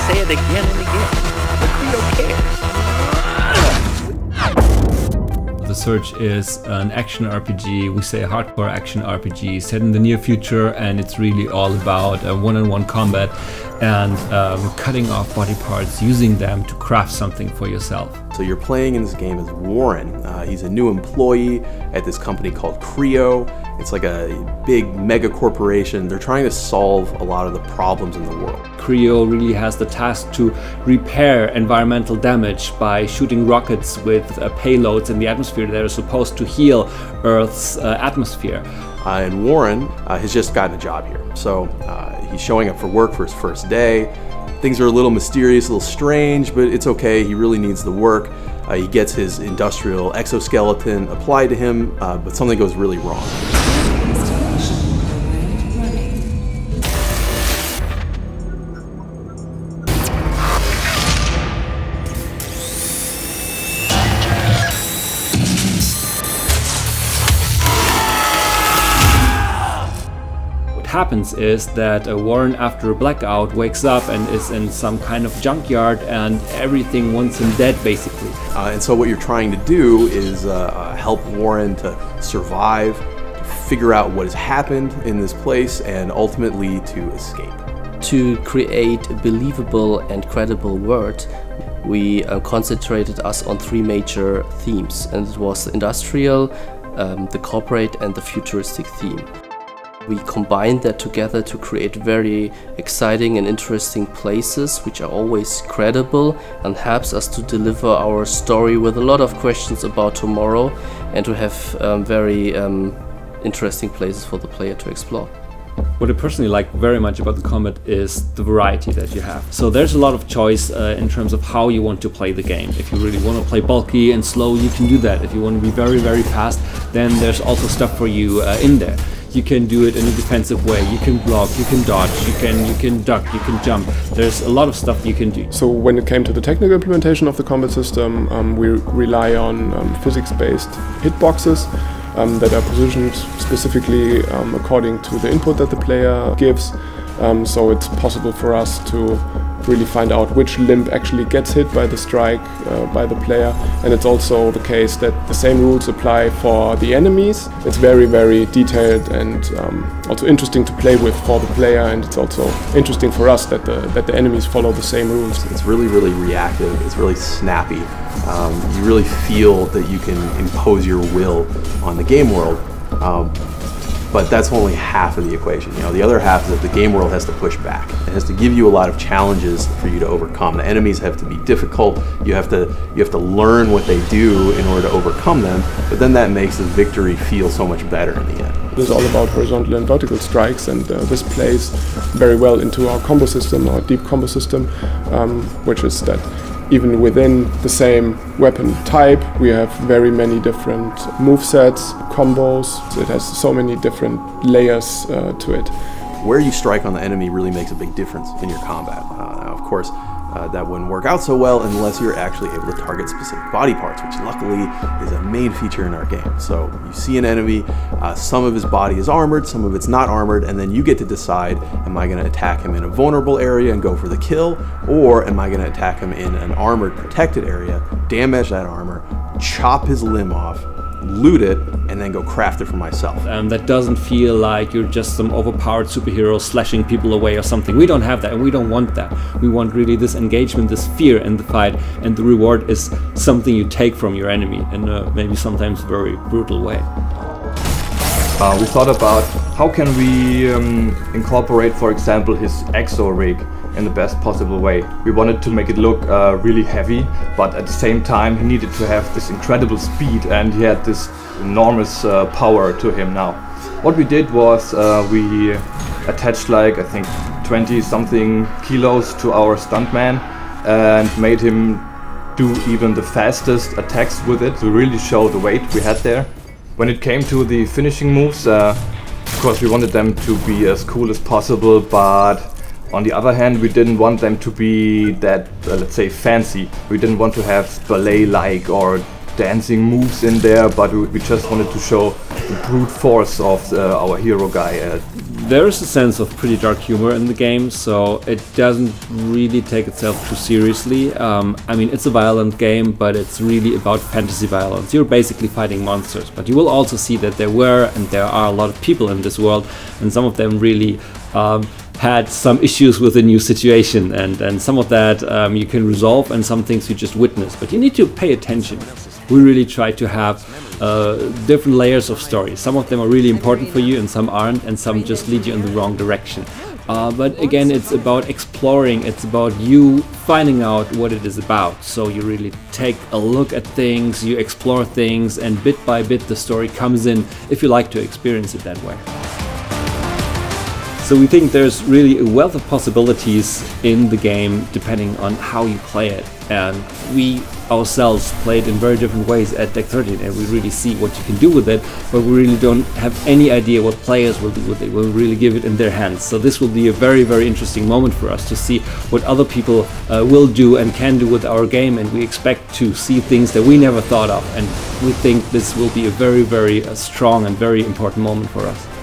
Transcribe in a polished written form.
say it again and again. The Credo cares. The Surge is an action RPG, we say a hardcore action RPG set in the near future, and it's really all about one-on-one combat and cutting off body parts, using them to craft something for yourself. So you're playing in this game as Warren. He's a new employee at this company called Creo. It's like a big mega corporation. They're trying to solve a lot of the problems in the world. Creo really has the task to repair environmental damage by shooting rockets with payloads in the atmosphere that are supposed to heal Earth's atmosphere. And Warren has just gotten a job here. So he's showing up for work for his first day. Things are a little mysterious, a little strange, but it's okay. He really needs the work. He gets his industrial exoskeleton applied to him, but something goes really wrong. Happens is that Warren, after a blackout, wakes up and is in some kind of junkyard, and everything wants him dead, basically. And so what you're trying to do is help Warren to survive, to figure out what has happened in this place, and ultimately to escape. To create a believable and credible world, we concentrated us on three major themes, and it was the industrial, the corporate, and the futuristic theme. We combined that together to create very exciting and interesting places which are always credible and helps us to deliver our story with a lot of questions about tomorrow and to have very interesting places for the player to explore. What I personally like very much about the combat is the variety that you have. So there's a lot of choice in terms of how you want to play the game. If you really want to play bulky and slow, you can do that. If you want to be very, very fast, then there's also stuff for you in there. You can do it in a defensive way, you can block, you can dodge, you can duck, you can jump. There's a lot of stuff you can do. So when it came to the technical implementation of the combat system, we rely on physics-based hitboxes that are positioned specifically according to the input that the player gives. So it's possible for us to really find out which limb actually gets hit by the strike by the player, and it's also the case that the same rules apply for the enemies. It's very, very detailed and also interesting to play with for the player, and it's also interesting for us that the enemies follow the same rules. It's really, really reactive. It's really snappy. You really feel that you can impose your will on the game world. But that's only half of the equation. You know, the other half is that the game world has to push back. It has to give you a lot of challenges for you to overcome. The enemies have to be difficult. You have to learn what they do in order to overcome them. But then that makes the victory feel so much better in the end. It is all about horizontal and vertical strikes, and this plays very well into our combo system, our deep combo system, which is that even within the same weapon type, we have very many different movesets, combos. It has so many different layers to it. Where you strike on the enemy really makes a big difference in your combat. Of course, that wouldn't work out so well unless you're actually able to target specific body parts, which luckily is a main feature in our game. So you see an enemy, some of his body is armored, some of it's not armored, and then you get to decide, am I going to attack him in a vulnerable area and go for the kill, or am I going to attack him in an armored, protected area, damage that armor, chop his limb off, loot it, and then go craft it for myself. That doesn't feel like you're just some overpowered superhero slashing people away or something. We don't have that, and we don't want that. We want really this engagement, this fear in the fight, and the reward is something you take from your enemy in a maybe sometimes very brutal way. We thought about how can we incorporate, for example, his exo rig in the best possible way. We wanted to make it look really heavy, but at the same time he needed to have this incredible speed, and he had this enormous power to him now. What we did was we attached, like, I think 20 something kilos to our stuntman and made him do even the fastest attacks with it to really show the weight we had there. When it came to the finishing moves, of course we wanted them to be as cool as possible, but on the other hand, we didn't want them to be that, let's say, fancy. We didn't want to have ballet-like or dancing moves in there, but we just wanted to show the brute force of our hero guy. There's a sense of pretty dark humor in the game, so it doesn't really take itself too seriously. I mean, it's a violent game, but it's really about fantasy violence. You're basically fighting monsters, but you will also see that there are a lot of people in this world, and some of them really had some issues with the new situation, and some of that you can resolve, and some things you just witness, but you need to pay attention. We really try to have different layers of story. Some of them are really important for you and some aren't, and some just lead you in the wrong direction. But again, it's about exploring, it's about you finding out what it is about. So you really take a look at things, you explore things, and bit by bit the story comes in if you like to experience it that way. So we think there's really a wealth of possibilities in the game depending on how you play it. And we ourselves play it in very different ways at Deck 13, and we really see what you can do with it, but we really don't have any idea what players will do with it. We'll really give it in their hands. So this will be a very, very interesting moment for us to see what other people will do and can do with our game, and we expect to see things that we never thought of, and we think this will be a very, very strong and very important moment for us.